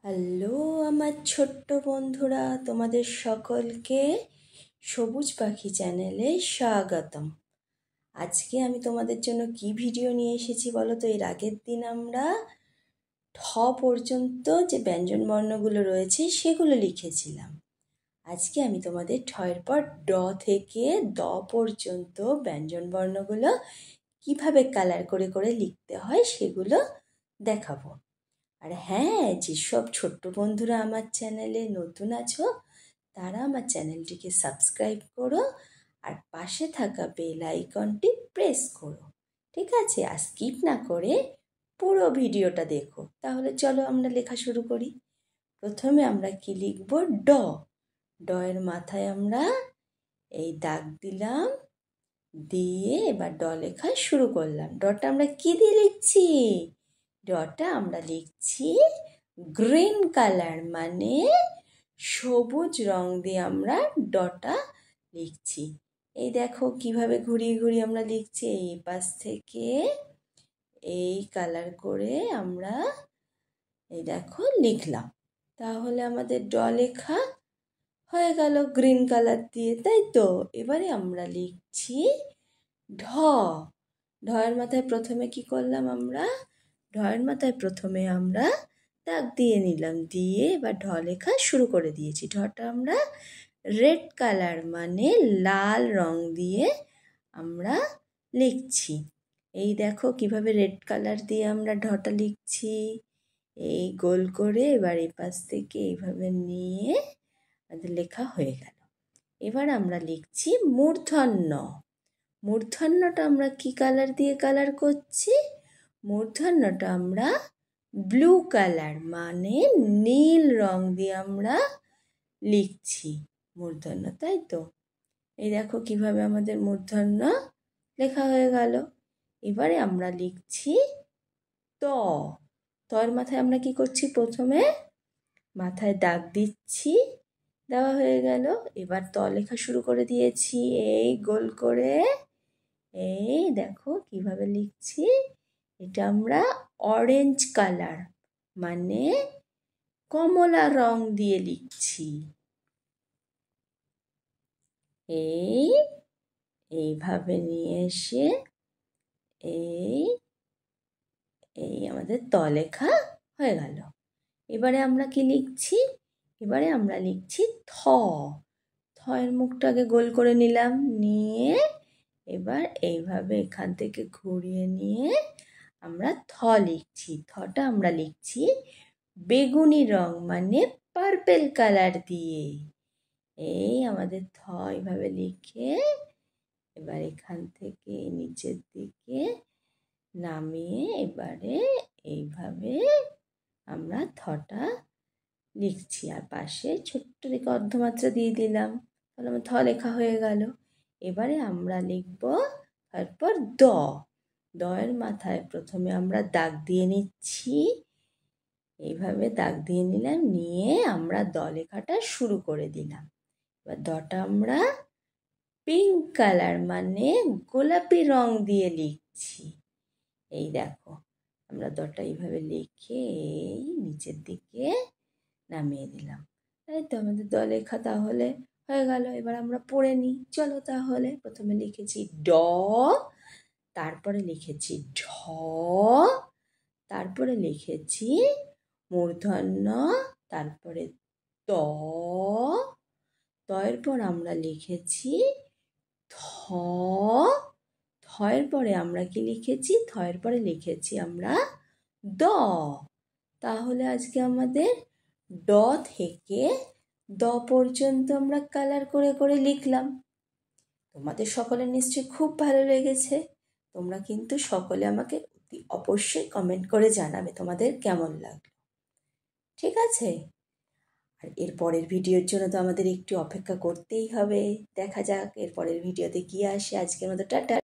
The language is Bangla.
হ্যালো আমার ছোট্ট বন্ধুরা, তোমাদের সকলকে সবুজ পাখি চ্যানেলে স্বাগতম। আজকে আমি তোমাদের জন্য কি ভিডিও নিয়ে এসেছি বলো তো। এর আগের দিন আমরা ঠ পর্যন্ত যে ব্যঞ্জন বর্ণগুলো রয়েছে সেগুলো লিখেছিলাম। আজকে আমি তোমাদের ঠয়ের পর ড থেকে দ পর্যন্ত ব্যঞ্জন বর্ণগুলো কিভাবে কালার করে করে লিখতে হয় সেগুলো দেখাবো। আর হ্যাঁ, যেসব ছোট্ট বন্ধুরা আমার চ্যানেলে নতুন আছো তারা আমার চ্যানেলটিকে সাবস্ক্রাইব করো আর পাশে থাকা বেল আইকনটি প্রেস করো। ঠিক আছে? আর স্কিপ না করে পুরো ভিডিওটা দেখো। তাহলে চলো আমরা লেখা শুরু করি। প্রথমে আমরা কি লিখব? ড। ড এর মাথায় আমরা এই দাগ দিলাম, দিয়ে এবার ড লেখা শুরু করলাম। ডটা আমরা কি দিয়ে লিখছি? ডটা আমরা লিখছি গ্রিন কালার, মানে সবুজ রং দিয়ে আমরা ডটা লিখছি। এই দেখো কিভাবে ঘুরিয়ে ঘুরিয়ে আমরা লিখছি। এই পাশ থেকে এই কালার করে আমরা এই দেখো লিখলাম। তাহলে আমাদের ড লেখা হয়ে গেল গ্রিন কালার দিয়ে, তাই তো? এবারে আমরা লিখছি ঢ। ঢয়ের মাথায় প্রথমে কি করলাম আমরা? ঢয়ের মাথায় প্রথমে আমরা দাগ দিয়ে নিলাম, দিয়ে এবার ঢ লেখা শুরু করে দিয়েছি। ঢটা আমরা রেড কালার, মানে লাল রং দিয়ে আমরা লিখছি। এই দেখো কিভাবে রেড কালার দিয়ে আমরা ঢটা লিখছি। এই গোল করে এবার এই পাশ থেকে এইভাবে নিয়ে আমাদের লেখা হয়ে গেল। এবার আমরা লিখছি মূর্ধন্য। মূর্ধন্যটা আমরা কি কালার দিয়ে কালার করছি? মূর্ধন্যটা আমরা ব্লু কালার, মানে নীল রং দিয়ে আমরা লিখছি মূর্ধন্য, তাই তো? এই দেখো কিভাবে আমাদের মূর্ধন্য লেখা হয়ে গেল। এবারে আমরা লিখছি ত। তর মাথায় আমরা কি করছি? প্রথমে মাথায় দাগ দিচ্ছি, দেওয়া হয়ে গেল। এবার ত লেখা শুরু করে দিয়েছি এই গোল করে। এই দেখো কিভাবে লিখছি। এটা আমরা অরেঞ্জ কালার, মানে কমলা রং দিয়ে লিখছি। এইভাবে নিয়ে এসে এই আমাদের ত লেখা হয়ে গেল। এবারে আমরা কি লিখছি? এবারে আমরা লিখছি থ। থয়ের মুখটাকে গোল করে নিলাম, নিয়ে এবার এইভাবে এখান থেকে ঘুরিয়ে নিয়ে আমরা থ লিখছি। থটা আমরা লিখছি বেগুনি রং, মানে পার্পেল কালার দিয়ে। এই আমাদের থ এইভাবে লিখে এবার এখান থেকে নিচের দিকে নামিয়ে এবারে এইভাবে আমরা থটা লিখছি। আর পাশে ছোট্ট দিকে অর্ধমাত্রা দিয়ে দিলাম। তাহলে আমার থ লেখা হয়ে গেল। এবারে আমরা লিখব তারপর দ। দয়ের মাথায় প্রথমে আমরা দাগ দিয়ে নিচ্ছি। এইভাবে দাগ দিয়ে নিলাম, নিয়ে আমরা দ লেখাটা শুরু করে দিলাম। এবার দটা আমরা পিঙ্ক কালার, মানে গোলাপি রং দিয়ে লিখছি। এই দেখো আমরা দটা এইভাবে লিখে এই নিচের দিকে নামিয়ে দিলাম, তাই তো? আমাদের দ লেখা তাহলে হয়ে গেল। এবার আমরা পড়ে নিই, চলো তাহলে। প্রথমে লিখেছি ড, তারপরে লিখেছি ঢ, তারপরে লিখেছি মূর্ধন্য, তারপরে ত, তয়ের পর আমরা লিখেছি থ, থয়ের পরে আমরা কি লিখেছি? থয়ের পরে লিখেছি আমরা দ। তাহলে আজকে আমাদের ড থেকে দ পর্যন্ত আমরা কালার করে করে লিখলাম। তোমাদের সকলের নিশ্চয়ই খুব ভালো লেগেছে। তোমরা কিন্তু সকলে আমাকে অবশ্যই কমেন্ট করে জানাবে তোমাদের কেমন লাগলো। ঠিক আছে? আর এর পরের ভিডিওর জন্য তো আমাদের একটু অপেক্ষা করতেই হবে। দেখা যাক এর পরের ভিডিওতে কী আসে। আজকের মতো টাটা।